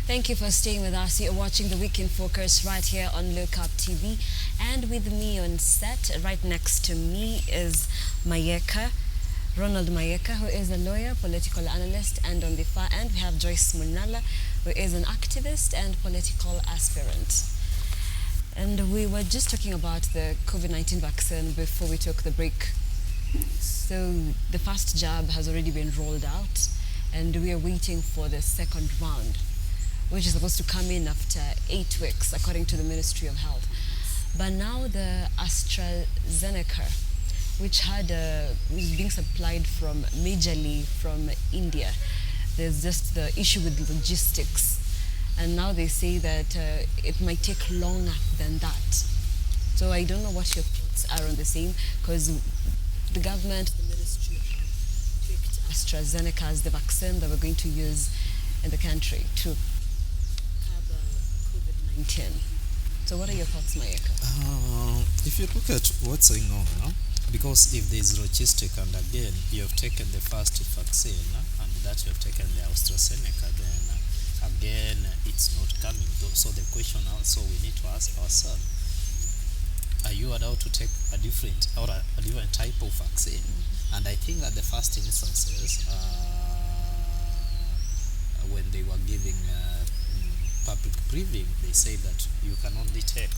Thank you for staying with us. You're watching the Week in Focus right here on Lookup TV. And with me on set, right next to me, is Mayeka, Ronald Mayeka, who is a lawyer, political analyst. And on the far end, we have Joyce Munala, who is an activist and political aspirant. And we were just talking about the COVID-19 vaccine before we took the break. So the first jab has already been rolled out, and we are waiting for the second round, which is supposed to come in after 8 weeks, according to the Ministry of Health. But now the AstraZeneca, which was being supplied from majorly from India, there's just the issue with logistics, and now they say that it might take longer than that. So I don't know what your thoughts are on the same, because the government, the Ministry of Health, picked AstraZeneca as the vaccine that we're going to use in the country to cover COVID-19. So what are your thoughts, Mayeka? If you look at what's going on, no? Because if there's logistic, and again, you have taken the first vaccine, and that you have taken the AstraZeneca, then again, it's not coming. So the question also we need to ask ourselves, are you allowed to take a different type of vaccine? Mm-hmm. And I think at the first instances, when they were giving public briefing, they say that you can only take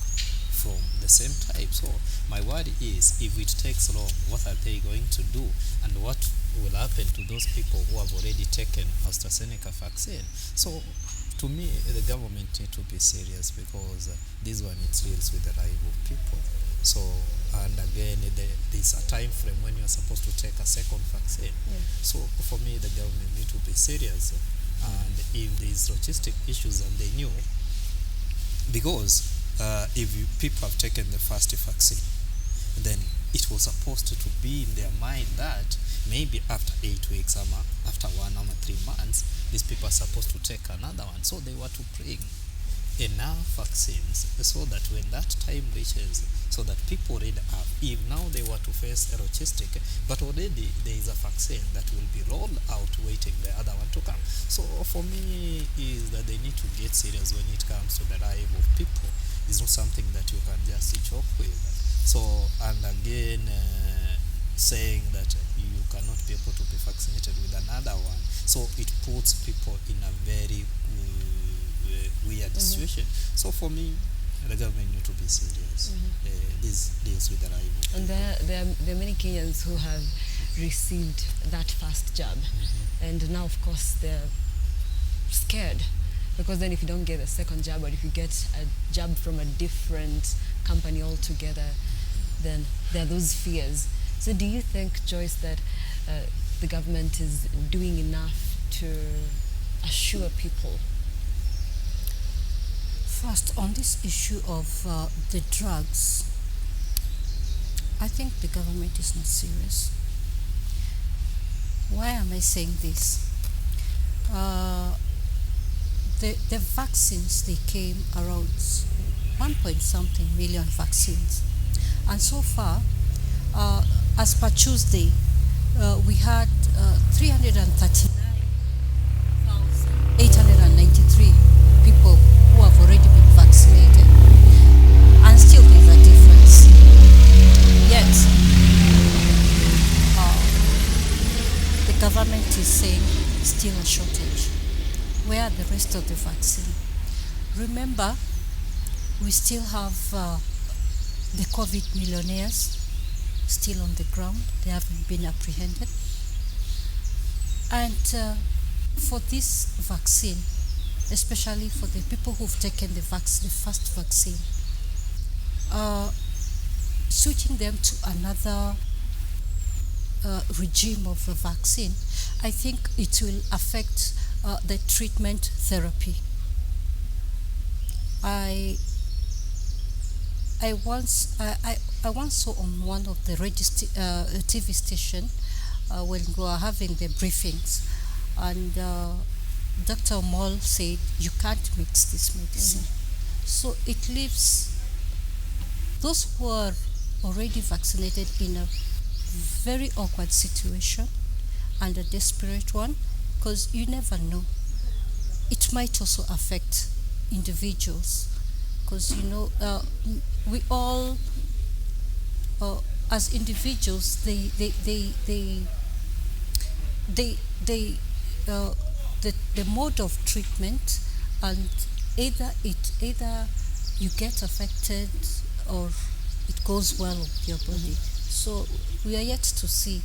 from the same type. So my worry is, if it takes long, what are they going to do, and what will happen to those people who have already taken AstraZeneca vaccine? So to me, the government need to be serious, because this one, it deals with the life of people. So, and again, there's a time frame when you're supposed to take a second vaccine. Yeah. So for me, the government need to be serious. And if there's logistic issues, and they knew, because if people have taken the first vaccine, then it was supposed to be in their mind that maybe after 8 weeks, after 1 or 3 months, these people are supposed to take another one. So they were to bring enough vaccines so that when that time reaches, so that people already have, if now they were to face a logistic, but already there is a vaccine that will be rolled out waiting the other one to come. So for me is that they need to get serious when it comes to the life of people. It's not something that you can just joke with. So, and again, saying that you cannot be able to be vaccinated with another one, so it puts people in a very weird situation. So for me, the government need to be serious. This deals with the life. And there are many Kenyans who have received that first jab, and now of course they're scared, because then if you don't get a second jab, or if you get a jab from a different company altogether, then there are those fears. So do you think, Joyce, that the government is doing enough to assure people? First, on this issue of the drugs, I think the government is not serious. Why am I saying this? The vaccines, they came around 1 million vaccines. And so far, as per Tuesday, we had 339,893 people who have already been vaccinated. And still there's a difference. Yet, the government is saying still a shortage. Where are the rest of the vaccine? Remember, we still have the COVID millionaires still on the ground. They haven't been apprehended. And for this vaccine, especially for the people who've taken the first vaccine, switching them to another regime of a vaccine, I think it will affect the treatment therapy. I once saw on one of the TV station when we were having the briefings, and Dr. Moll said you can't mix this medicine. So it leaves those who are already vaccinated in a very awkward situation and a desperate one, because you never know it might also affect individuals, because we all, as individuals, the mode of treatment, and either you get affected or it goes well with your body. So we are yet to see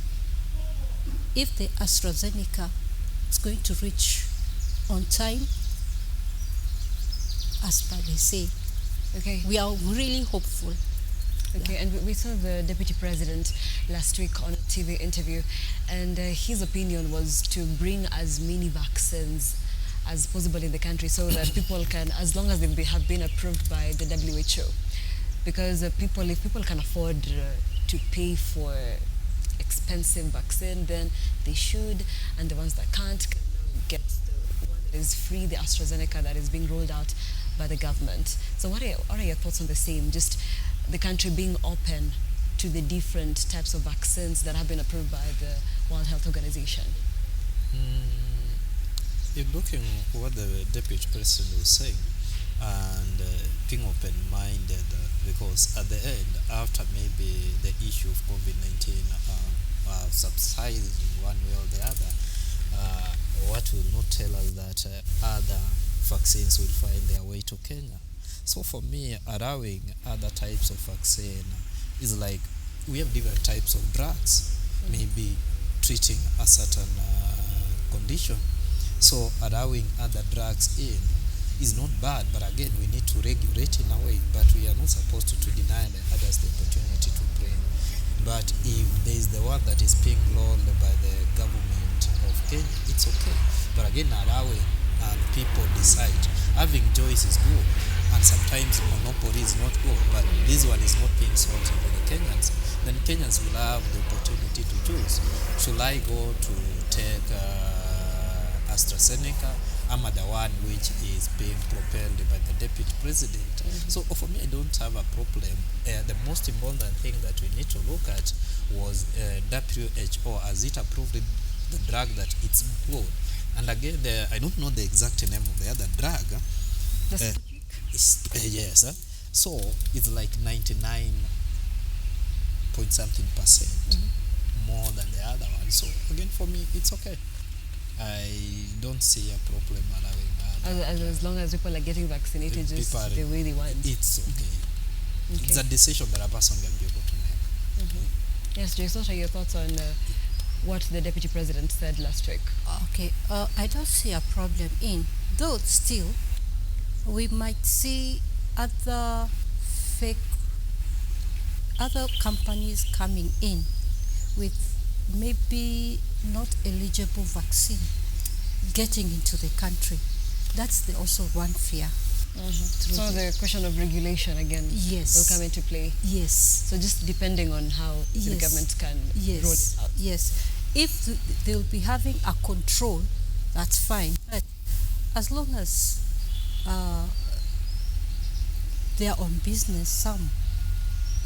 if the AstraZeneca is going to reach on time, as per they say. Okay. We are really hopeful. Okay, and we saw the deputy president last week on a TV interview, and his opinion was to bring as many vaccines as possible in the country, so that people can, as long as they have been approved by the WHO, because if people can afford to pay for expensive vaccine, then they should, and the ones that can't can now get the one that is free, the AstraZeneca that is being rolled out by the government. So what are your thoughts on the same? Just the country being open to the different types of vaccines that have been approved by the World Health Organization? You're looking what the deputy president was saying, and being open-minded, because at the end, after maybe the issue of COVID-19 subsiding one way or the other, what will not tell us that other vaccines will find their way to Kenya. So for me, allowing other types of vaccine is like we have different types of drugs, maybe treating a certain condition. So allowing other drugs in is not bad, but again, we need to regulate in a way. But we are not supposed to deny the others the opportunity to bring. But if there is the one that is being lulled by the government of Kenya, it's okay. But again, allowing and people decide. Having choice is good, and sometimes monopoly is not good, but this one is not being sold to the Kenyans. Then Kenyans will have the opportunity to choose. Should I go to take AstraZeneca? I'm the one which is being propelled by the deputy president. So for me, I don't have a problem. The most important thing that we need to look at was WHO, as it approved the drug that it's good. And again, I don't know the exact name of the other drug. Yes. So it's like 99 point something percent more than the other one. So again, for me, it's okay. I don't see a problem allowing as long as people are getting vaccinated just the way they want. It's okay. It's a decision that a person can be able to make. Yes, Joyce, what are your thoughts on what the deputy president said last week? Okay, I don't see a problem in, though still we might see other companies coming in with maybe not eligible vaccine getting into the country. That's also one fear. So the question of regulation again will come into play. Yes. So just depending on how the government can roll it out. Yes. If they'll be having a control, that's fine. But as long as they are on business,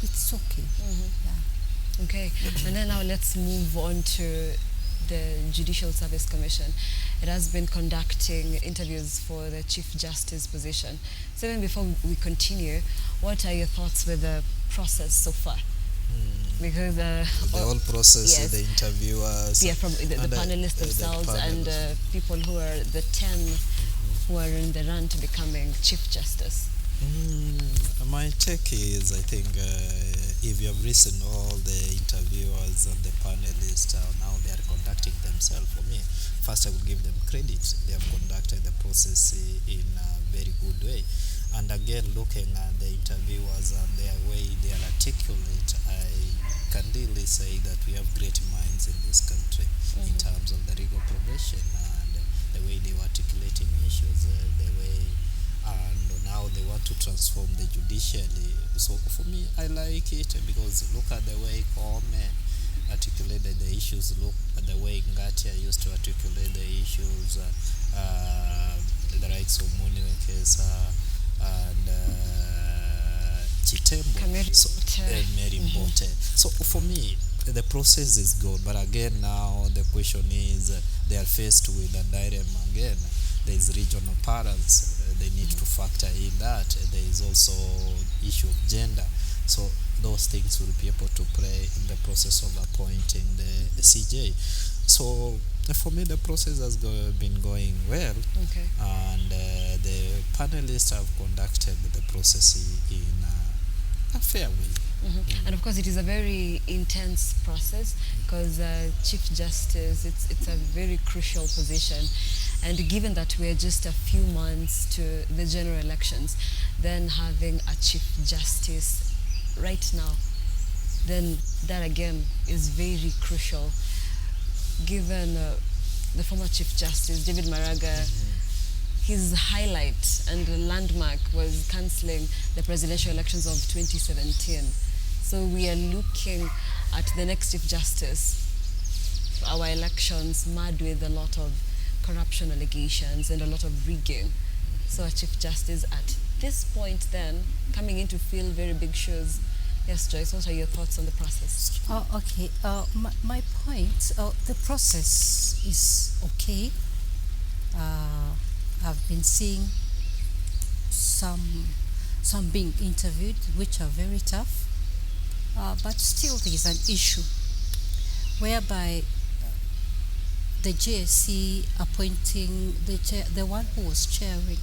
it's okay. Yeah. Okay. And then now let's move on to the Judicial Service Commission. It has been conducting interviews for the Chief Justice position. So even before we continue, what are your thoughts with the process so far? Because the whole process, the interviewers, from the panelists themselves, and people who are the 10 who are in the run to becoming Chief Justice. My take is, I think, if you have listened all the interviewers and the panelists, now they are conducting themselves. For me, first I will give them credit. They have conducted the process in a very good way. And again, looking at the interviewers and their way they are articulate, I can really say that we have great minds in this country in terms of the legal profession and the way they were articulating issues, the way, and now they want to transform the judiciary. So for me, I like it because look at the way Kome articulated the issues, look at the way Ngatia used to articulate the issues, the rights of Muni Wekesa and Chitembo, Mary Mbote. So for me, the process is good, but again now the question is they are faced with a dilemma again. there's regional parents, they need to factor in that. There is also issue of gender. So those things will be able to play in the process of appointing the CJ. So for me, the process has been going well, Okay. and the panelists have conducted the process in a fair way. And of course, it is a very intense process because Chief Justice, it's a very crucial position. And given that we're just a few months to the general elections, then having a Chief Justice right now, then that again is very crucial. Given the former Chief Justice, David Maraga, his highlight and the landmark was cancelling the presidential elections of 2017. So we are looking at the next Chief Justice, our elections marred with a lot of corruption allegations and a lot of rigging. So a Chief Justice at this point then coming in to fill very big shoes. Yes, Joyce, what are your thoughts on the process? Okay. My point, the process is okay. I've been seeing some being interviewed, which are very tough. But still, there is an issue whereby the JSC appointing the one who was chairing,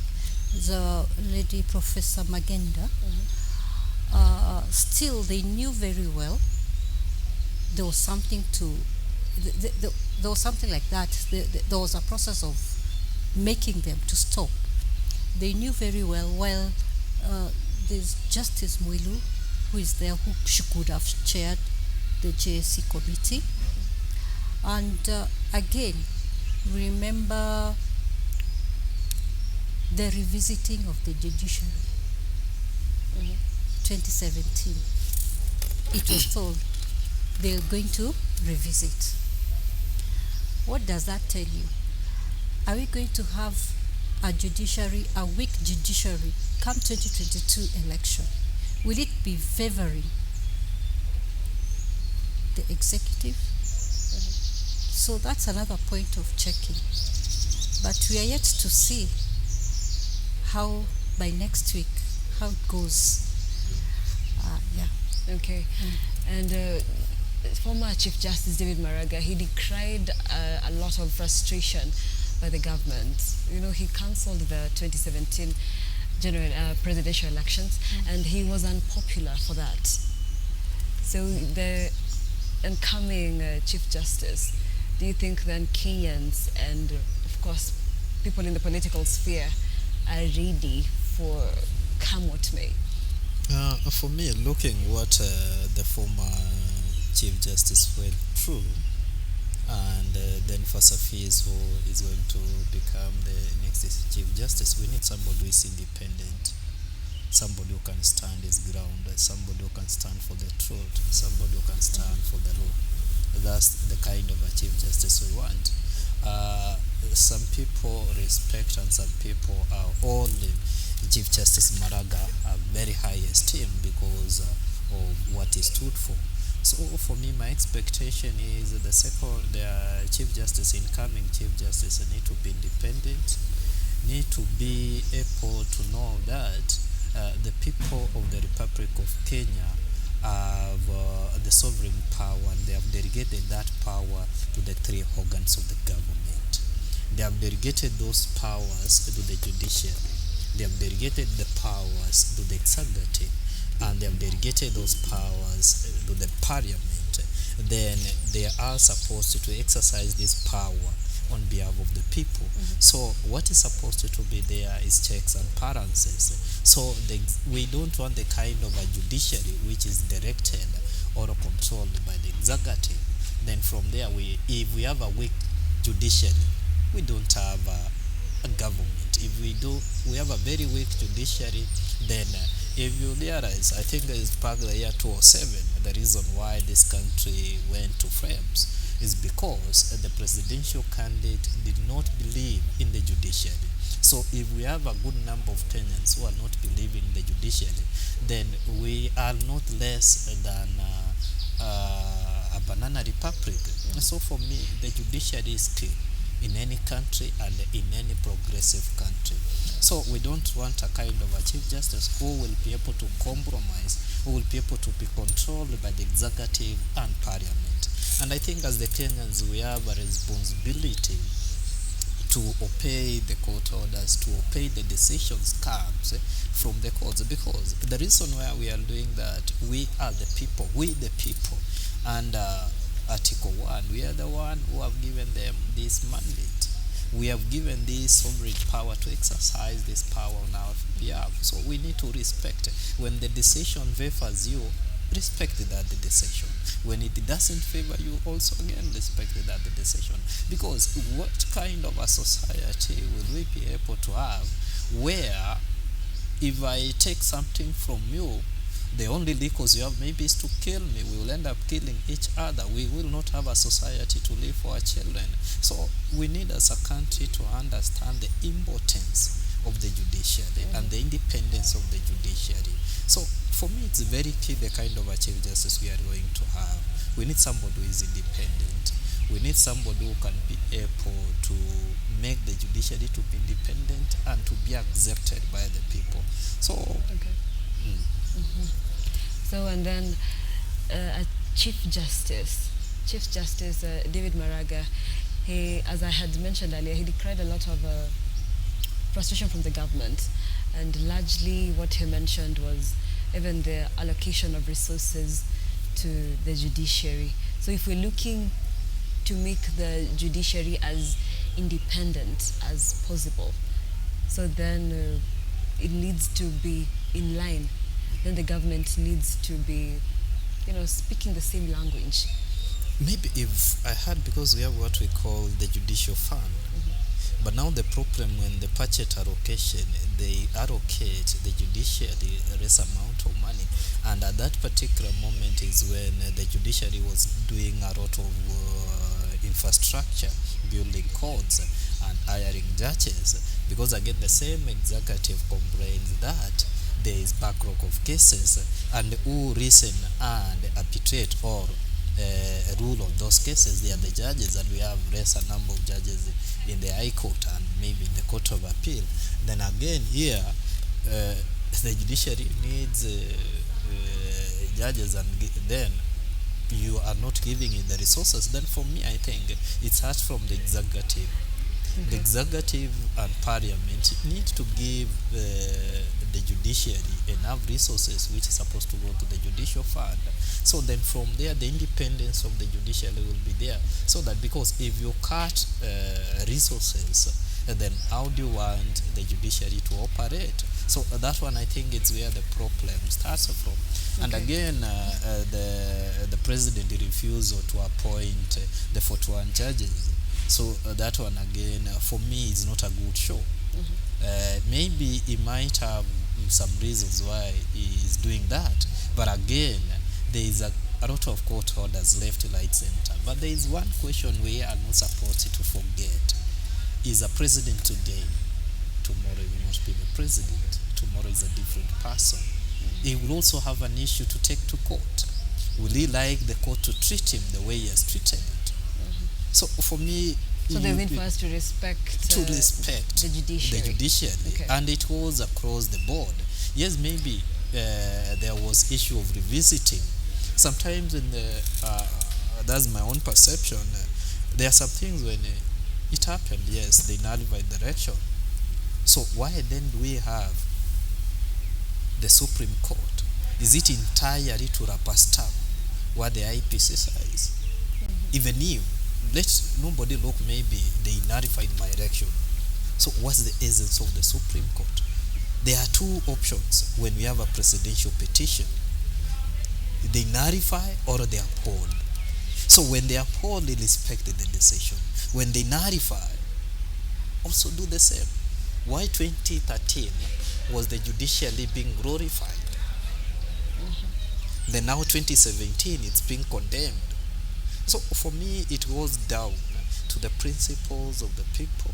the lady Professor Magenda. Still, they knew very well there was something to. There was something like that. There was a process of making them to stop. They knew very well. While there's Justice Mwilu, who is there, who she could have chaired the JSC committee. And again, remember the revisiting of the judiciary. 2017. It was told they're going to revisit. What does that tell you? Are we going to have a weak judiciary come 2022 election? Will it be favoring the executive? So that's another point of checking. But we are yet to see how by next week, how it goes. Okay. And former Chief Justice David Maraga, he decried a lot of frustration by the government. You know, he cancelled the 2017 general presidential elections, and he was unpopular for that. So the incoming Chief Justice, do you think then Kenyans and, of course, people in the political sphere are ready for come what may? For me, looking what the former Chief Justice went through, and then for Safiz, who is going to become the next Chief Justice, we need somebody who is independent, somebody who can stand his ground, somebody who can stand for the truth, somebody who can stand for the law. That's the kind of a Chief Justice we want. Some people respect and some people are only Chief Justice Maraga a very high esteem because of what he stood for. So for me, my expectation is the Chief Justice, incoming Chief Justice, need to be independent, need to be able to know that the people of the Republic of Kenya have the sovereign power, and they have delegated that power to the three organs of the government. They have delegated those powers to the judiciary. They have delegated the powers to the executive, and they have delegated those powers to the parliament. Then they are supposed to exercise this power on behalf of the people. So what is supposed to be there is checks and balances. So we don't want the kind of a judiciary which is directed or controlled by the executive. Then from there, if we have a weak judiciary, we don't have a government. If we have a very weak judiciary, then if you realize, I think it's back the year 2007, the reason why this country went to flames is because the presidential candidate did not believe in the judiciary. So if we have a good number of Kenyans who are not believing in the judiciary, then we are not less than a banana republic. So for me, the judiciary is key. in any country and in any progressive country. So we don't want a kind of a chief justice who will be able to compromise, who will be able to be controlled by the executive and parliament. And I think as the Kenyans, we have a responsibility to obey the court orders, to obey the decisions comes from the courts, because the reason why we are doing that, we are the people, and Article 1, we are the one who have given them this mandate. We have given this sovereign power to exercise this power on our behalf. So we need to respect. When the decision favors you, respect that the decision. When it doesn't favor you, also again respect that the decision. Because what kind of a society will we be able to have where if I take something from you, the only recourse you have maybe is to kill me. We will end up killing each other. We will not have a society to live for our children. So we need as a country to understand the importance of the judiciary and the independence of the judiciary. So for me, it's very key the kind of a chief justice we are going to have. We need somebody who is independent. We need somebody who can be able to make the judiciary to be independent and to be accepted by the people. So, So, and then a Chief Justice David Maraga, he, as I had mentioned earlier, he decried a lot of frustration from the government, and largely what he mentioned was even the allocation of resources to the judiciary. So if we're looking to make the judiciary as independent as possible, so then it needs to be in line. Then the government needs to be, speaking the same language. maybe if I had, because we have what we call the judicial fund, but now the problem when the budget allocation, they allocate the judiciary a less amount of money, and at that particular moment is when the judiciary was doing a lot of infrastructure, building courts and hiring judges, because again the same executive complains that there is backlog of cases, and who reason and arbitrate or rule on those cases, they are the judges, and we have lesser number of judges in the High Court and maybe in the Court of Appeal. Then again here, the judiciary needs judges, and then you are not giving it the resources. Then for me, I think it starts from the executive. The executive and parliament need to give the judiciary enough resources, which is supposed to go to the judicial fund. So then from there, the independence of the judiciary will be there. So that, because if you cut resources, then how do you want the judiciary to operate? So that one, I think, it's where the problem starts from. And again, the president refusal to appoint the 41 judges. So that one again, for me, is not a good show. Maybe he might have some reasons why he is doing that, but again, there is a lot of court orders left, right, center. But there is one question we are not supposed to forget: is a president today, tomorrow he will not be the president. Tomorrow is a different person. He will also have an issue to take to court. Will he like the court to treat him the way he has treated it? So for me, so there's need for us to respect the judiciary. And it was across the board. Yes, maybe there was issue of revisiting. Sometimes in that's my own perception. There are some things when it happened, yes, they nullified the election. So why then do we have the Supreme Court? Is it entirely to rubber stamp what the IPC says? Even if nobody look, maybe they nullified my election. So what's the essence of the Supreme Court? There are two options when we have a presidential petition: they nullify or they uphold. So when they uphold, they respect the decision. When they nullify, also do the same. Why 2013 was the judiciary being glorified? Then now 2017, it's being condemned. So for me, it goes down to the principles of the people,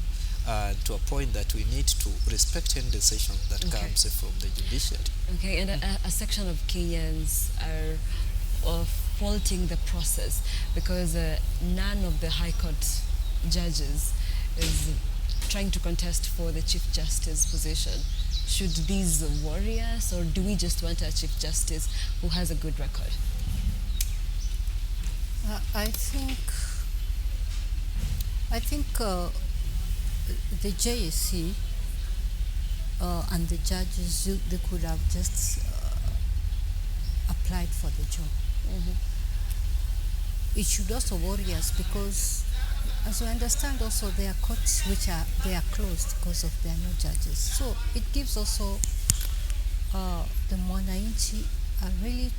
to a point that we need to respect any decision that comes from the judiciary. Okay, and a section of Kenyans are faulting the process because none of the High Court judges is trying to contest for the Chief Justice position. Should these worry us, or do we just want a Chief Justice who has a good record? I think the JSC and the judges, they could have just applied for the job. It should also worry us because, as we understand, also there are courts which they are closed because of there are no judges. So it gives also the Mwananchi a really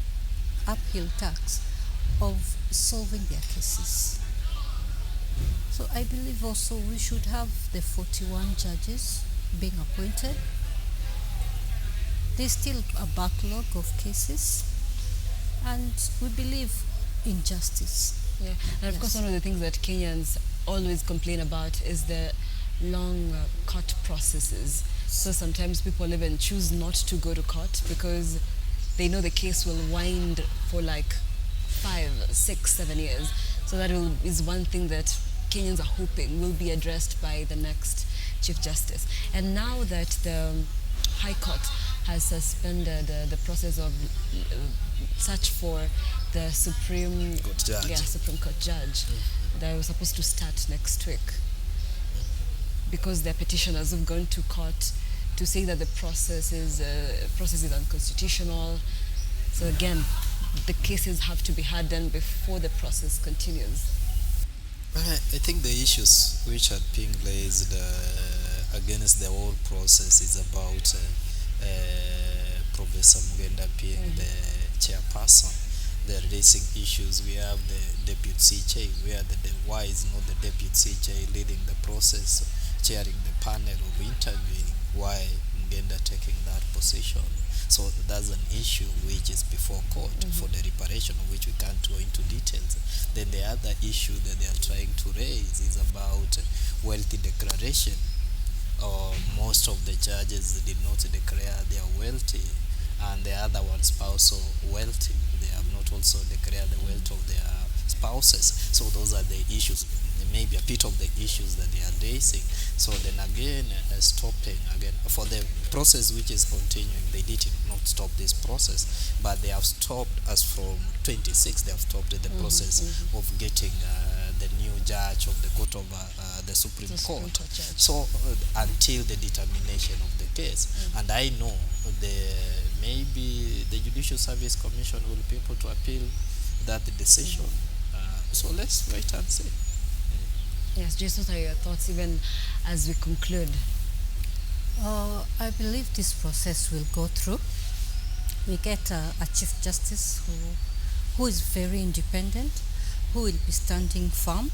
uphill task of solving their cases. So I believe also we should have the 41 judges being appointed. There's still a backlog of cases, and we believe in justice. Yeah, and of course, one of the things that Kenyans always complain about is the long court processes. So sometimes people even choose not to go to court because they know the case will wind for like 5, 6, 7 years. So that is one thing that Kenyans are hoping will be addressed by the next Chief Justice. And now that the High Court has suspended the process of search for the Supreme Court judge. Supreme Court judge that was supposed to start next week, because their petitioners have gone to court to say that the process is unconstitutional. So again, the cases have to be heard then before the process continues. I think the issues which are being raised against the whole process is about Professor Mugenda being the chairperson. They're raising issues. We have the deputy CJ, why is not the deputy CJ leading the process, chairing the panel of interviewing? Why Mugenda taking that position? So that's an issue which is before court for the reparation, of which we can't go into details. Then the other issue that they are trying to raise is about wealthy declaration. Most of the judges did not declare they are wealthy, and the other one's spouse are wealthy. They have not also declared the wealth of their spouses. So those are the issues, maybe a bit of the issues that they are raising. So then again, stopping again for the process which is continuing. They did not stop this process, but they have stopped as from 26. They have stopped the process of getting the new judge of the court of the Supreme Court. So until the determination of the case, and I know maybe the Judicial Service Commission will be able to appeal that decision. So let's wait and see. Yes, Jason, what are your thoughts even as we conclude? I believe this process will go through. We get a Chief Justice who is very independent, who will be standing firm,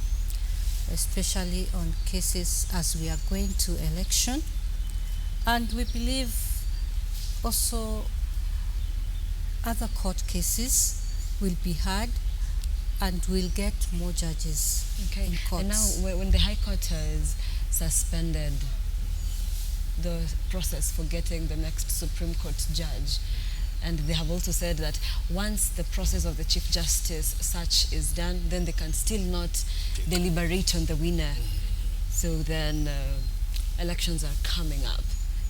especially on cases as we are going to election. And we believe also other court cases will be heard, and we'll get more judges in courts. And now when the High Court has suspended the process for getting the next Supreme Court judge, and they have also said that once the process of the Chief Justice search is done, then they can still not deliberate on the winner. So then elections are coming up.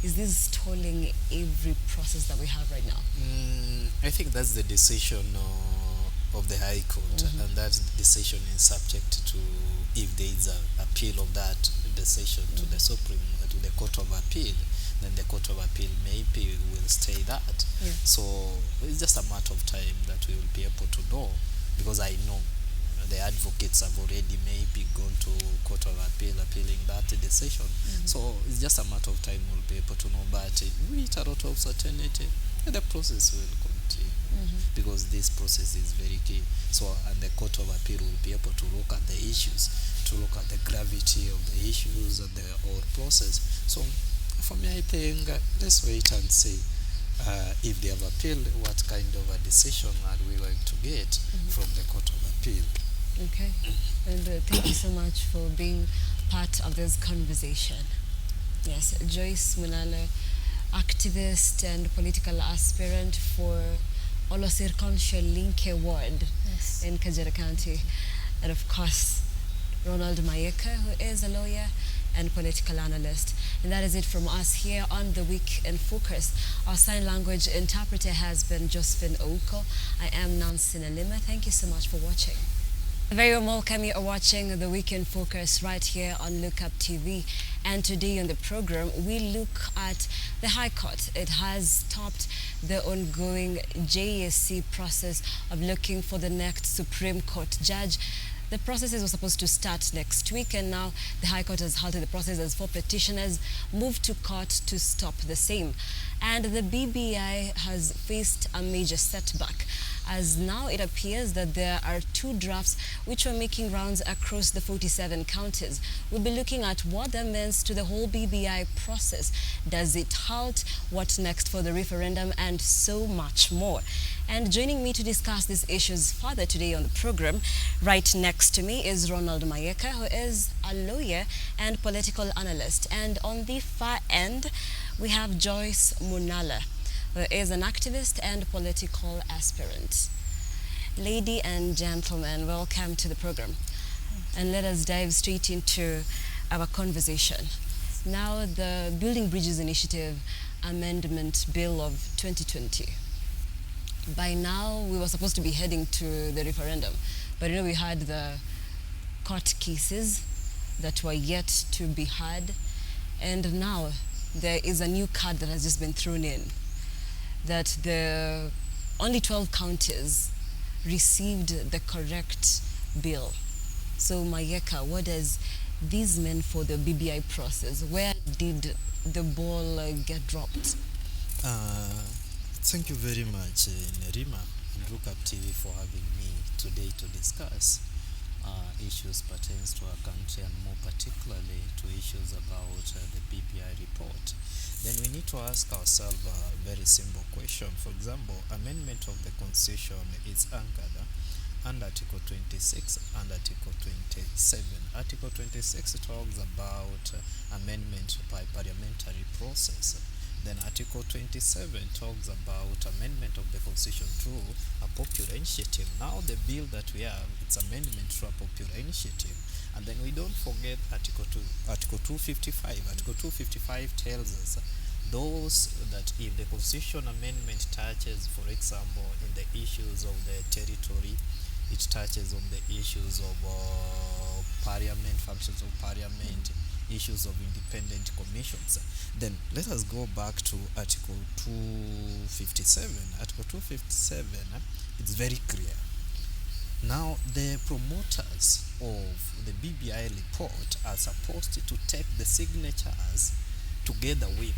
Is this stalling every process that we have right now? I think that's the decision of the High Court, and that decision is subject to, if there is an appeal of that decision to the Supreme, to the Court of Appeal, then the Court of Appeal maybe will stay that. So it's just a matter of time that we will be able to know, because I know the advocates have already maybe gone to Court of Appeal appealing that decision. So it's just a matter of time we'll be able to know, but with a lot of certainty, the process will continue, because this process is very key. So, and the Court of Appeal will be able to look at the issues, to look at the gravity of the issues and the whole process. So for me, I think let's wait and see if they have appealed, what kind of a decision are we going to get from the Court of Appeal. Okay, and thank you so much for being part of this conversation. Yes, Joyce Munalo, activist and political aspirant for Olosirkonsha Linke Ward in Kajara County. And of course, Ronald Mayeka, who is a lawyer and political analyst. And that is it from us here on The Week in Focus. Our sign language interpreter has been Josephine Ouko. I am Nancy Nelimah. Thank you so much for watching. A very warm welcome. You are watching The Week in Focus right here on Lookup TV. And today on the program, we look at the High Court. It has stopped the ongoing JSC process of looking for the next Supreme Court judge. The processes were supposed to start next week, and now the High Court has halted the process as 4 petitioners moved to court to stop the same. And the BBI has faced a major setback, as now it appears that there are 2 drafts which are making rounds across the 47 counties. We'll be looking at what that means to the whole BBI process. Does it halt? What next for the referendum? And so much more. And joining me to discuss these issues further today on the program, right next to me is Ronald Mayeka, who is a lawyer and political analyst. And on the far end, we have Joyce Munala, who is an activist and political aspirant. Lady and gentlemen, welcome to the program. And let us dive straight into our conversation. Now, the Building Bridges Initiative Amendment Bill of 2020. By now, we were supposed to be heading to the referendum, but we had the court cases that were yet to be heard, and now there is a new card that has just been thrown in, that the only 12 counties received the correct bill. So Mayeka, what does this mean for the BBI process? Where did the ball get dropped? Thank you very much, Nelimah and Lookup TV, for having me today to discuss issues pertaining to our country, and more particularly to issues about the BBI report. Then we need to ask ourselves a very simple question. For example, amendment of the Constitution is anchored under Article 26 and Article 27. Article 26 talks about amendment by parliamentary process. Then Article 27 talks about amendment of the Constitution through a popular initiative. Now the bill that we have, it's amendment through a popular initiative. And then we don't forget Article 255. Article 255 tells us those that if the Constitution amendment touches, for example, in the issues of the territory, it touches on the issues of parliament, functions of parliament, issues of independent commissions. Then let us go back to Article 257. Article 257, it's very clear. Now, the promoters of the BBI report are supposed to take the signatures together with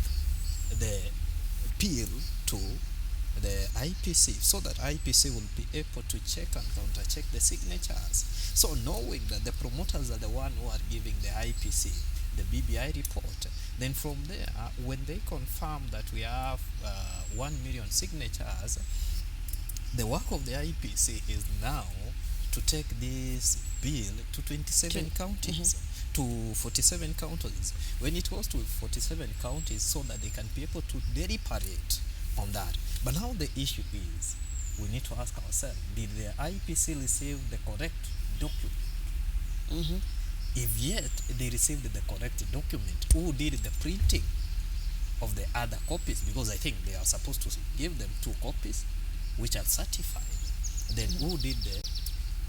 the appeal to the IPC, so that IPC will be able to check and counter-check the signatures. So knowing that the promoters are the one who are giving the IPC the BBI report, then from there, when they confirm that we have 1 million signatures, the work of the IPC is now to take this bill to 27 counties, to 47 counties. When it was to 47 counties, so that they can be able to deliberate on that. But now the issue is, we need to ask ourselves, did the IPC receive the correct document? If yet they received the correct document, who did the printing of the other copies? Because I think they are supposed to give them 2 copies which are certified. Then who did the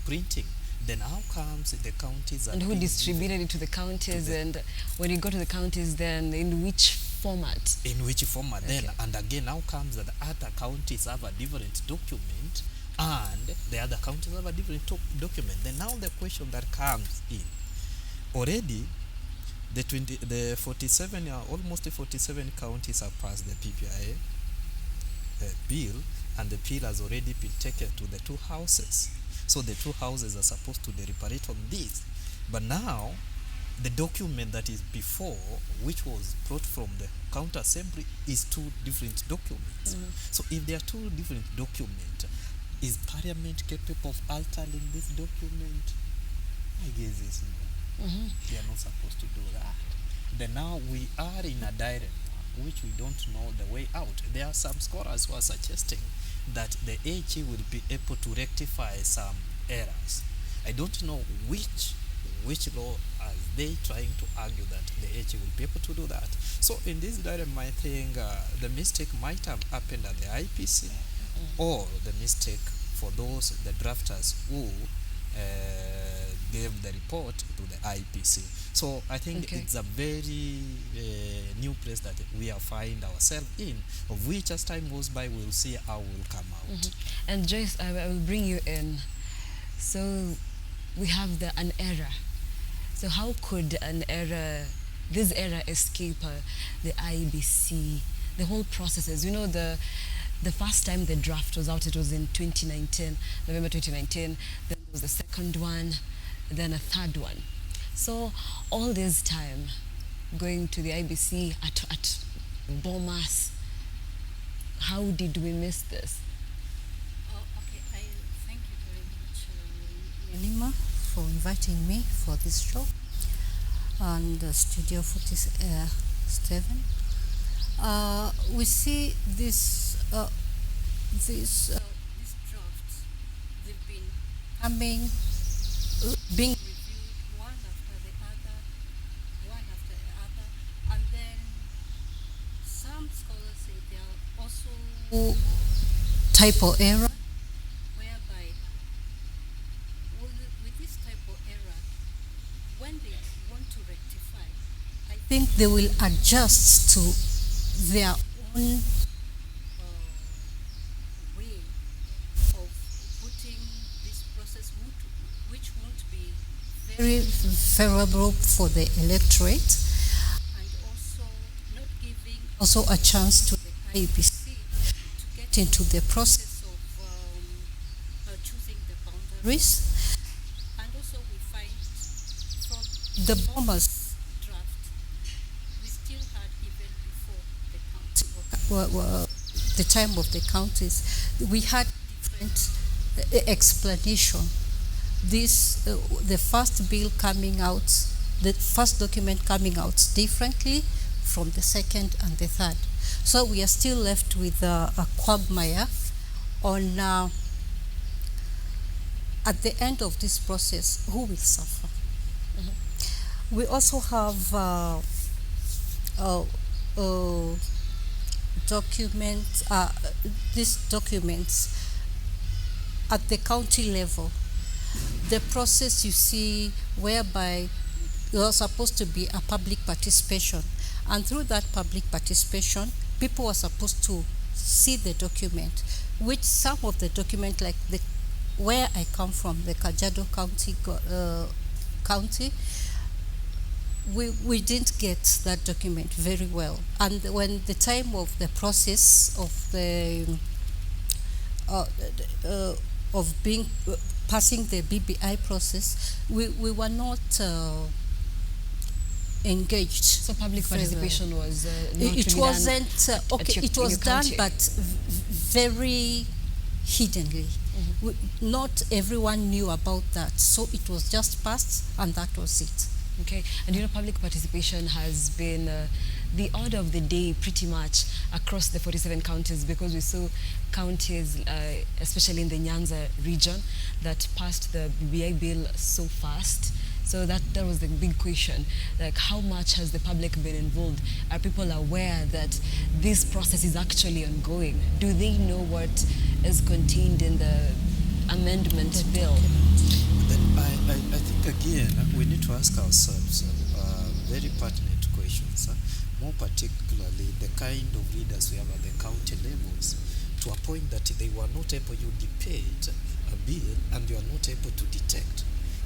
printing? Then how comes the counties are, and who distributed it to the counties? And when you go to the counties, then in which format? In which format? Then, and again, how comes that the other counties have a different document and the other counties have a different document? Then now the question that comes in, already the 47, almost 47 counties have passed the BBI bill, and the bill has already been taken to the 2 houses. So the 2 houses are supposed to deliberate on this. But now, the document that is before, which was brought from the county assembly, is 2 different documents. So if there are 2 different documents, is Parliament capable of altering this document? I guess it's no. They are not supposed to do that. Then now we are in a dilemma which we don't know the way out. There are some scholars who are suggesting that the AG will be able to rectify some errors. I don't know which law as they trying to argue that the HE will be able to do that. So in this dilemma, I think the mistake might have happened at the IPC, or the mistake for those, the drafters who gave the report to the IPC. So I think it's a very new place that we are find ourselves in, of which as time goes by we'll see how we'll come out. And Joyce, I will bring you in. So we have an error. So how could this error escape the IBC, the whole processes? You know, the first time the draft was out, it was in 2019, November 2019. Then there was the second one, then a third one. So all this time going to the IBC at Bomas, how did we miss this? Okay, I thank you very much, Nelimah, for inviting me for this show and Studio 47. We see these drafts, they've been coming, being reviewed one after the other, and then some scholars say there are also typo error, whereby with this typo error, when they want to rectify, I think they will adjust to their own way of putting this process, which won't be very favorable for the electorate, and also not giving also a chance to the IEBC to get into the process of choosing the boundaries. And also we find from the Bombers draft, we still had, even before the county, the time of the counties, we had different explanation. This the first bill coming out, the first document coming out differently from the second and the third. So we are still left with a quagmire on at the end of this process, who will suffer? We also have these documents at the county level. The process, you see, whereby there was supposed to be a public participation, and through that public participation, people were supposed to see the document, which some of the document, like where I come from, the Kajiado County, we didn't get that document very well. And when the time of the process of the passing the BBI process, we were not engaged. So public participation was not it really wasn't done it was done, but very hiddenly. Not everyone knew about that, so it was just passed, and that was it. Okay, and you know, public participation has been the order of the day pretty much across the 47 counties, because we saw counties, especially in the Nyanza region, that passed the BBI bill so fast. So that was the big question, like how much has the public been involved? Are people aware that this process is actually ongoing? Do they know what is contained in the amendment bill? Then I think again we need to ask ourselves very pertinent questions, more particularly the kind of leaders we have at the county levels, to a point that they were not able to debate a bill and they are not able to detect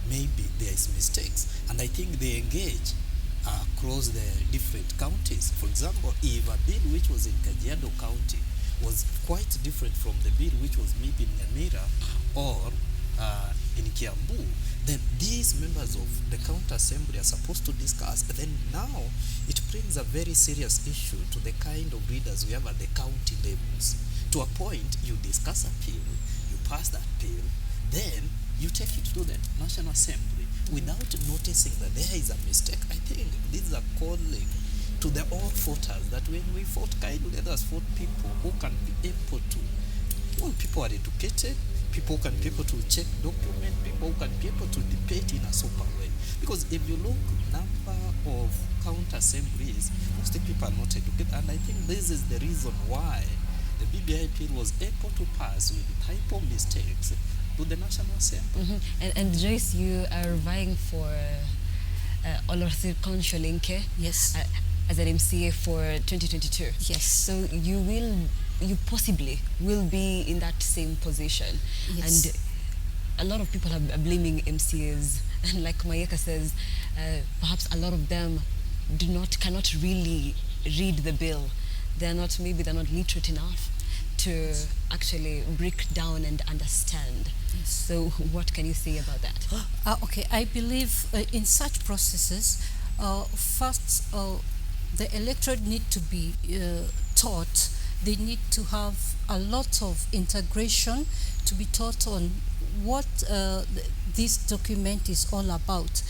maybe there is mistakes, and I think they engage across the different counties. For example, if a bill which was in Kajiado County was quite different from the bill which was maybe in Nyamira or in Kiambu, then these members of the county assembly are supposed to discuss. But then now it brings a very serious issue to the kind of leaders we have at the county levels. To a point, you discuss a bill, you pass that bill, then you take it to the National Assembly without noticing that there is a mistake. I think this is a calling to the all voters that when we vote, kindly let us vote people who can be able to Well, people are educated, people can be able to check document, people can be able to debate in a super way. Because if you look number of county assemblies, most people are not educated, and I think this is the reason why the BBI bill was able to pass with typo mistakes to the National Assembly. And Joyce, you are vying for Olorthir Linke Yes. as an MCA for 2022. Yes. So you possibly will be in that same position. Yes. And a lot of people are blaming MCAs, and like Mayeka says, perhaps a lot of them cannot really read the bill. They're not literate enough to actually break down and understand. Yes. So what can you say about that? Okay, I believe in such processes, first, the electorate need to be taught. They need to have a lot of integration to be taught on what this document is all about.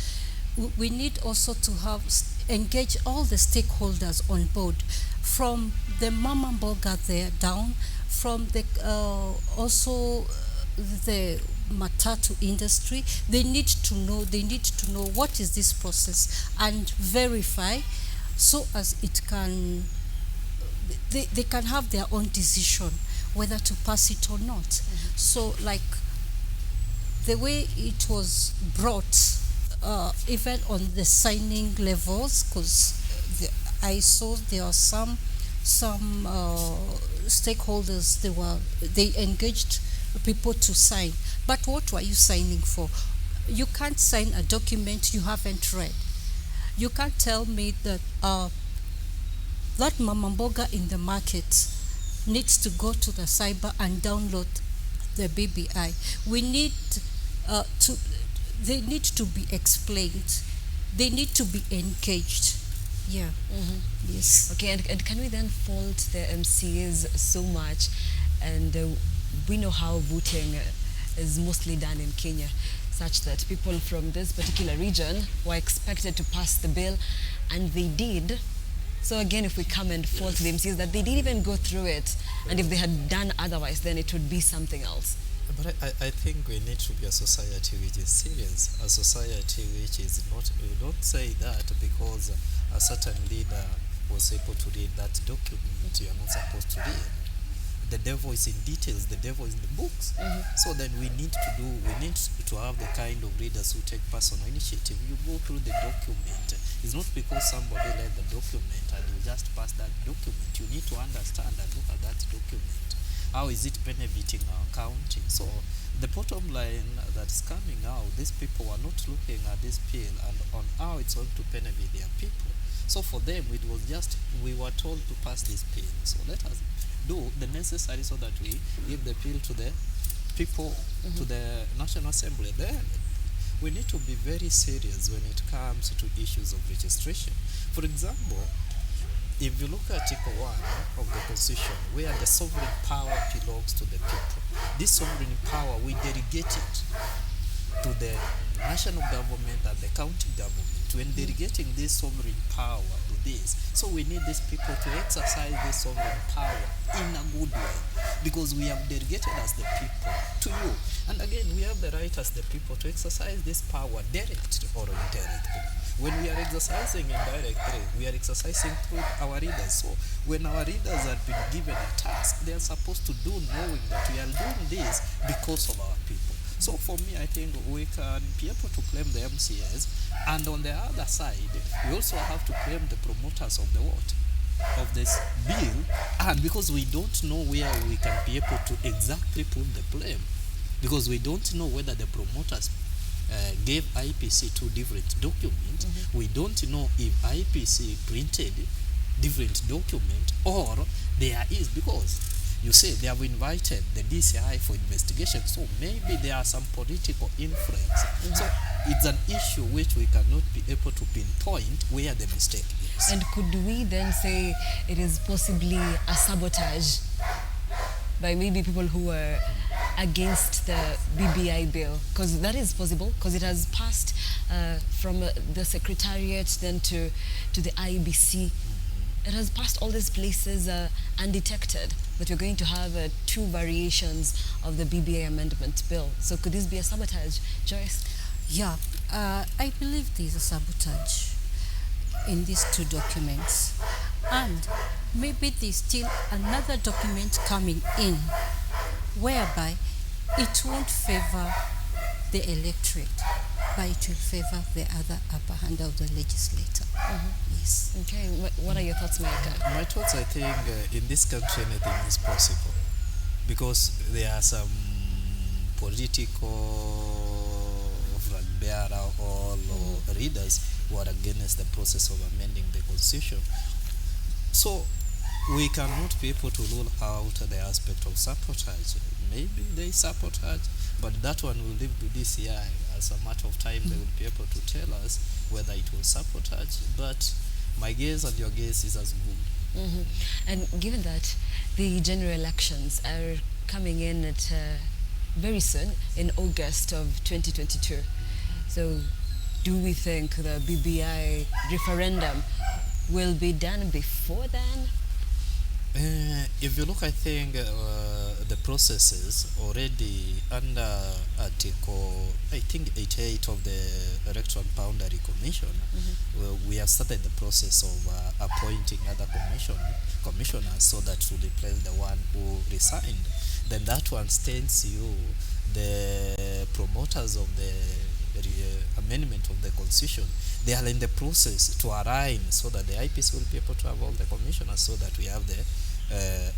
We need also to have engage all the stakeholders on board, from the mama mboga there down, from the also the matatu industry. They need to know what is this process and verify, so as it can they can have their own decision whether to pass it or not. So like the way it was brought, even on the signing levels, because I saw there are some stakeholders, they engaged people to sign. But what were you signing for? You can't sign a document you haven't read. You can't tell me that that mama mboga in the market needs to go to the cyber and download the BBI. We need they need to be explained. They need to be engaged. Yeah. Yes. Okay, and can we then fault the MCAs so much? And we know how voting is mostly done in Kenya, such that people from this particular region were expected to pass the bill, and they did. So again, if we come and fault the MCAs that they didn't even go through it, and if they had done otherwise, then it would be something else. But I think we need to be a society which is serious, a society which is not, we don't say that because a certain leader was able to read that document you are not supposed to read. The devil is in details, the devil is in the books. So then we need to have the kind of readers who take personal initiative. You go through the document. It's not because somebody read the document and you just pass that document. You need to understand and look at that document. How is it benefiting our county? So the bottom line that's coming out, these people are not looking at this bill and on how it's going to benefit their people. So for them, it was just, we were told to pass this bill. So let us do the necessary so that we give the bill to the people, to the National Assembly. Then we need to be very serious when it comes to issues of registration. For example, if you look at Article 1 of the Constitution, where the sovereign power belongs to the people, this sovereign power, we delegate it to the national government and the county government. When delegating this sovereign power to this, so we need these people to exercise this sovereign power in a good way, because we have delegated as the people to you. And again, we have the right as the people to exercise this power directly or indirectly. When we are exercising indirectly, we are exercising through our leaders. So when our leaders have been given a task, they are supposed to do, knowing that we are doing this because of our people. So for me, I think we can be able to claim the MCAs, and on the other side, we also have to claim the promoters of the what? Of this bill, and because we don't know where we can be able to exactly put the blame, because we don't know whether the promoters gave IPC two different documents. We don't know if IPC printed different document, or there is, because you say they have invited the DCI for investigation, so maybe there are some political influence. So it's an issue which we cannot be able to pinpoint where the mistake is. And could we then say it is possibly a sabotage by maybe people who are against the BBI bill? Because that is possible, because it has passed from the Secretariat then to the IBC. it has passed all these places undetected that we're going to have two variations of the BBI amendment bill. So could this be a sabotage, Joyce? Yeah, I believe there's a sabotage in these two documents. And maybe there's still another document coming in whereby it won't favor the electorate, but it will favor the other upper hand of the legislator. Yes. Okay, what are your thoughts, Micah? My thoughts, I think, in this country anything is possible because there are some political flag bearer or readers who are against the process of amending the constitution. So we cannot be able to rule out the aspect of sabotage. Maybe there is sabotage, but that one will leave to DCI. As a matter of time, they will be able to tell us whether it was sabotage. But my guess and your guess is as good. And given that the general elections are coming in at very soon, in August of 2022, so do we think the BBI referendum will be done before then? If you look, I think the processes already under Article, I think 88 of the Electoral Boundary Commission, we have started the process of appointing other commissioners so that to replace the one who resigned. Then that one stands you, the promoters of the amendment of the constitution, they are in the process to align so that the IPC will be able to have all the commissioners so that we have the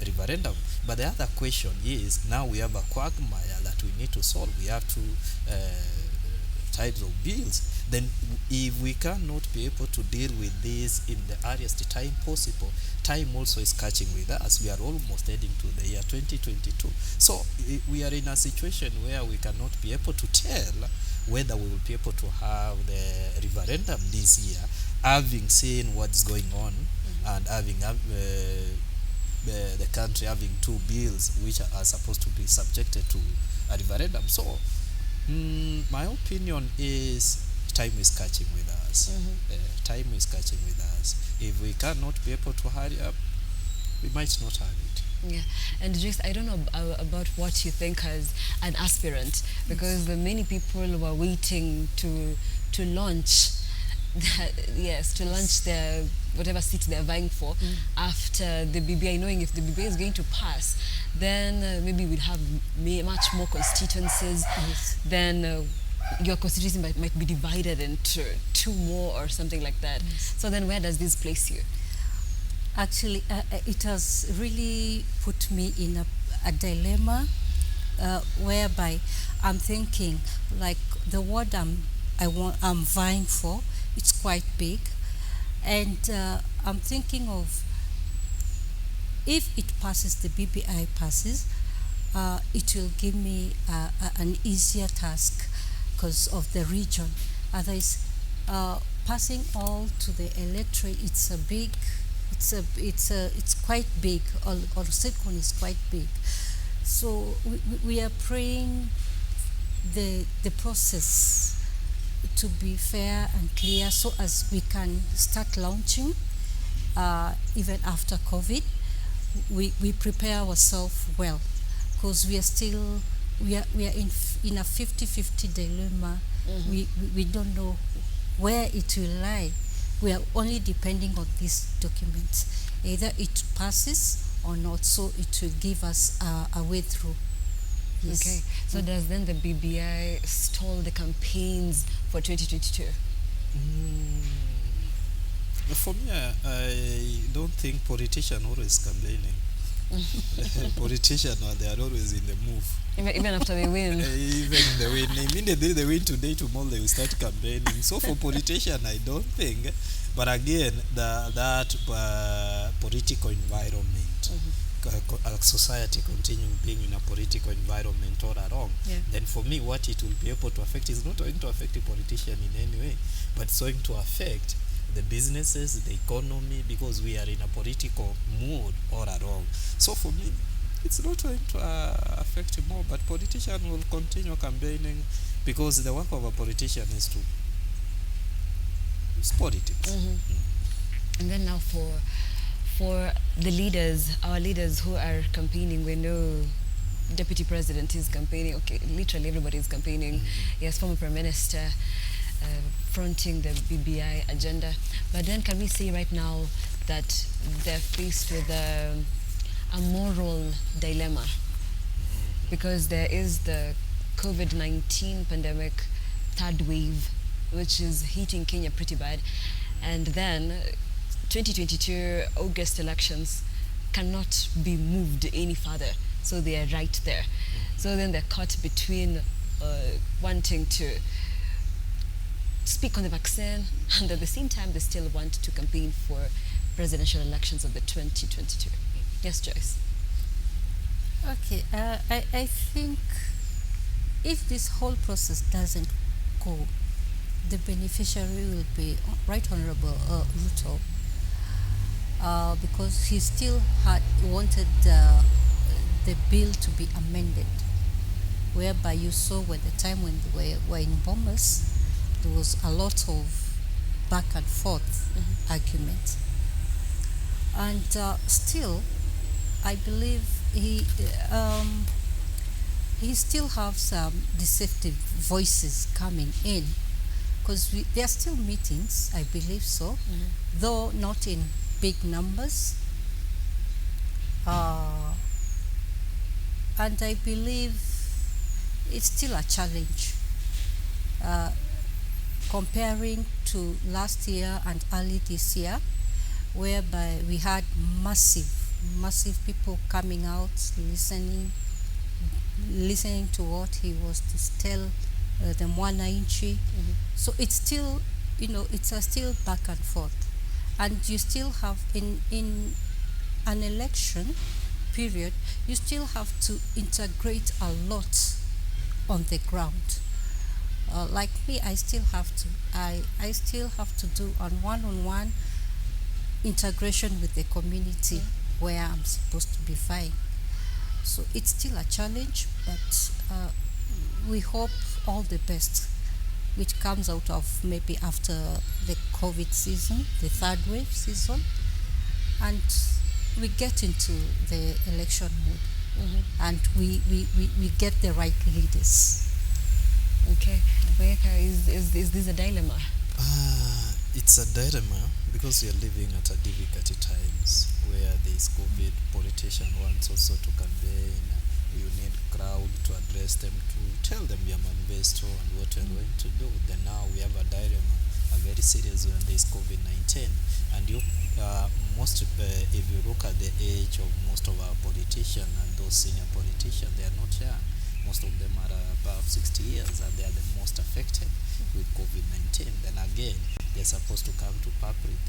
referendum. But the other question is, now we have a quagmire that we need to solve. We have two types of bills. Then if we cannot be able to deal with this in the earliest time possible, time also is catching with us. We are almost heading to the year 2022. So we are in a situation where we cannot be able to tell whether we will be able to have the referendum this year, having seen what's going on and having the country having two bills which are supposed to be subjected to a referendum. So my opinion is time is catching with us. Time is catching with us. If we cannot be able to hurry up, we might not have it. Yeah, and just I don't know about what you think as an aspirant, because many people were waiting to launch, to launch their whatever seat they're vying for after the BBI, knowing if the BBI is going to pass, then maybe we'd have much more constituencies. Then your constituency might be divided into two more or something like that. So then where does this place you? Actually, it has really put me in a dilemma whereby I'm thinking, like, the word I'm vying for, it's quite big, and I'm thinking of, if it passes, the BBI passes, it will give me an easier task because of the region. Otherwise, passing all to the electorate, it's quite big, or Second is quite big. So we are praying the process to be fair and clear, so as we can start launching even after COVID. We prepare ourselves well, because we are in a 50-50 dilemma. We don't know where it will lie. We are only depending on these documents. Either it passes or not, so it will give us a way through. Yes. Okay, so does then the BBI stall the campaigns for 2022? For me, I don't think politicians always campaigning. Politicians, they are always in the move. Even after they win. Even they win. Immediately they win today, tomorrow they will start campaigning. So for politicians, I don't think. But again, that political environment, society continuing being in a political environment all along, then for me, what it will be able to affect is not going to affect the politician in any way, but it's going to affect the businesses, the economy, because we are in a political mood all along. So for me, it's not going to affect more, but politicians will continue campaigning, because the work of a politician is to it's politics. And then now for for the leaders, our leaders who are campaigning, we know Deputy President is campaigning. Okay, literally everybody is campaigning. Yes, former Prime Minister fronting the BBI agenda. But then can we say right now that they're faced with a moral dilemma? Because there is the COVID-19 pandemic third wave, which is hitting Kenya pretty bad. And then 2022 August elections cannot be moved any further. So they are right there. So then they're caught between wanting to speak on the vaccine, and at the same time they still want to campaign for presidential elections of the 2022. Yes, Joyce. Okay, I think if this whole process doesn't go, the beneficiary will be Right Honorable Ruto, because he still wanted the bill to be amended, whereby you saw when the time when they were in Bombers, there was a lot of back and forth argument. And still, I believe he still have some deceptive voices coming in, because there are still meetings, I believe so, though not in big numbers. And I believe it's still a challenge. Comparing to last year and early this year, whereby we had massive people coming out, listening to what he was to tell them wananchi. So it's still, it's still back and forth, and you still have in an election period, you still have to integrate a lot on the ground. Like me, I still have to do one-on-one integration with the community where I'm supposed to be vying. So it's still a challenge, but we hope all the best, which comes out of maybe after the COVID season, the third wave season, and we get into the election mood, and we get the right leaders. Okay, Mayeka, is this a dilemma? It's a dilemma because we are living at a difficult times where there is COVID. Politician wants also to campaign. You need crowd to address them, to tell them your manifesto and what you're going to do. Then now we have a dilemma, a very serious one. There is COVID-19, and you if you look at the age of most of our politicians and those senior politicians, they are not young. Most of them are above 60 years, and they are the most affected with COVID-19. Then again, they're supposed to come to public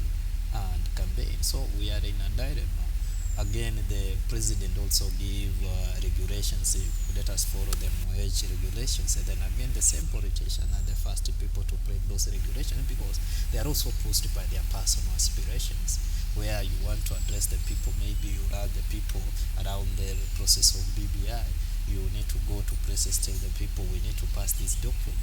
and campaign. So we are in a dilemma. Again, the president also gave regulations. Let us follow the MOH regulations. And then again, the same politicians are the first people to break those regulations, because they are also pushed by their personal aspirations, where you want to address the people. Maybe you are the people around the process of BBI. You need to go to places, tell the people we need to pass this document.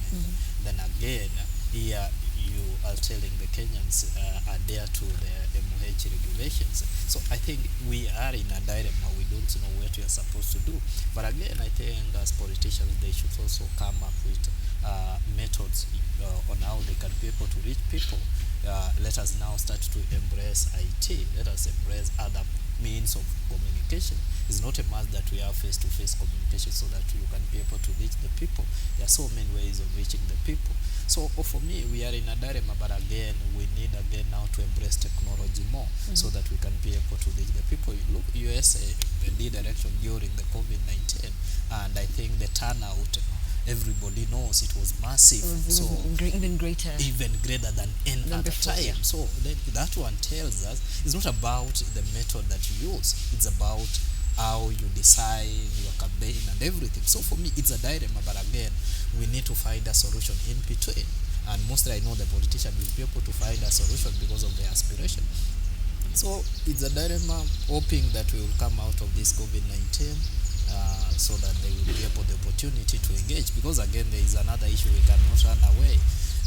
Then again, here you are telling the Kenyans adhere to the MOH regulations. So I think we are in a dilemma. We don't know what we are supposed to do. But again, I think as politicians, they should also come up with methods on how they can be able to reach people. Let us now start to embrace IT. Let us embrace other means of communication. It's not a must that we have face-to-face communication so that you can be able to reach the people. There are so many ways of reaching the people. So for me, we are in a dilemma, but again, we need again now to embrace technology more so that we can be able to reach the people. You look, USA did election during the COVID-19, and I think the turnout, everybody knows it was massive. Even greater than any other time. Yeah. So then that one tells us it's not about the method that you use, it's about how you design your campaign and everything. So for me, it's a dilemma, but again, we need to find a solution in between. And mostly I know the politician will be able to find a solution because of their aspiration. So it's a dilemma, hoping that we will come out of this COVID-19 so that they will be able the opportunity to engage. Because again, there is another issue we cannot run away.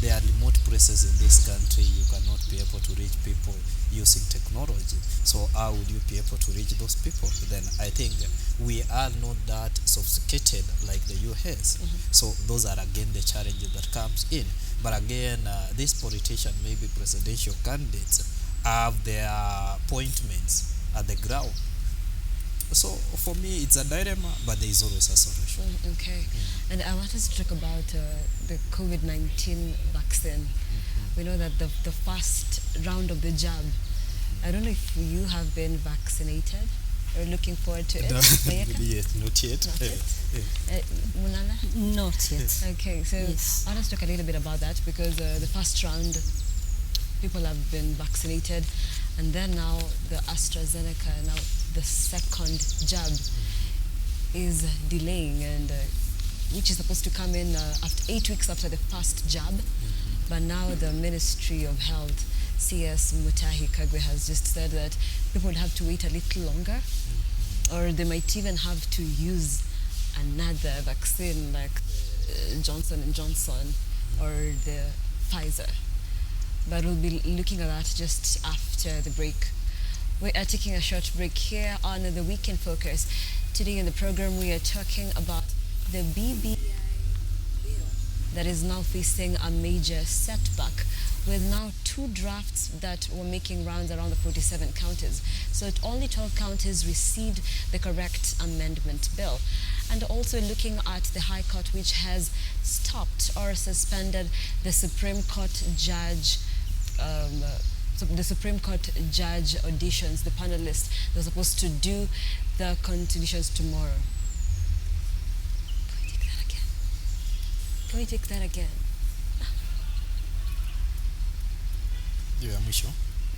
there are remote places in this country you cannot be able to reach people using technology. So how would you be able to reach those people? Then I think we are not that sophisticated like the US. So those are again the challenges that comes in. But again, these politicians, maybe presidential candidates, have their appointments at the ground. So for me, it's a dilemma, but there is always a solution. Okay. And I wanted to talk about the COVID-19 vaccine. We know that the first round of the jab, I don't know if you have been vaccinated or looking forward to it. Mayeka? Yet, not yet. Not yet. Munana? Not yet. Okay, so Yes. I want to talk a little bit about that because the first round, people have been vaccinated, and then now the AstraZeneca, now the second jab is delaying, and which is supposed to come in after 8 weeks after the first jab. But now the Ministry of Health, CS Mutahi Kagwe, has just said that people would have to wait a little longer, or they might even have to use another vaccine like Johnson and Johnson or the Pfizer. But we'll be looking at that just after the break. We are taking a short break here on the Weekend Focus. Today in the program, we are talking about the BBI bill that is now facing a major setback, with now 2 drafts that were making rounds around the 47 counties. So only 12 counties received the correct amendment bill. And also looking at the High Court, which has stopped or suspended the Supreme Court judge the Supreme Court judge auditions, the panelists. They're supposed to do the constitutions tomorrow. Can we take that again? Can we take that again? Yeah, Misho.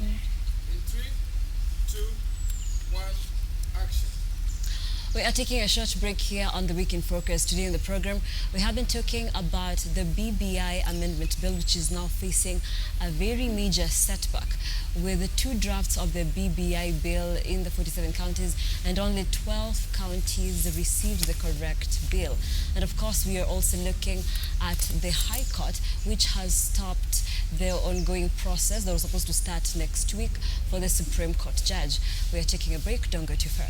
In 3, 2, 1, action. We are taking a short break here on the Week in Focus. Today in the program, we have been talking about the BBI Amendment Bill, which is now facing a very major setback, with the 2 drafts of the BBI bill in the 47 counties, and only 12 counties received the correct bill. And of course, we are also looking at the High Court, which has stopped the ongoing process that was supposed to start next week for the Supreme Court judge. We are taking a break. Don't go too far.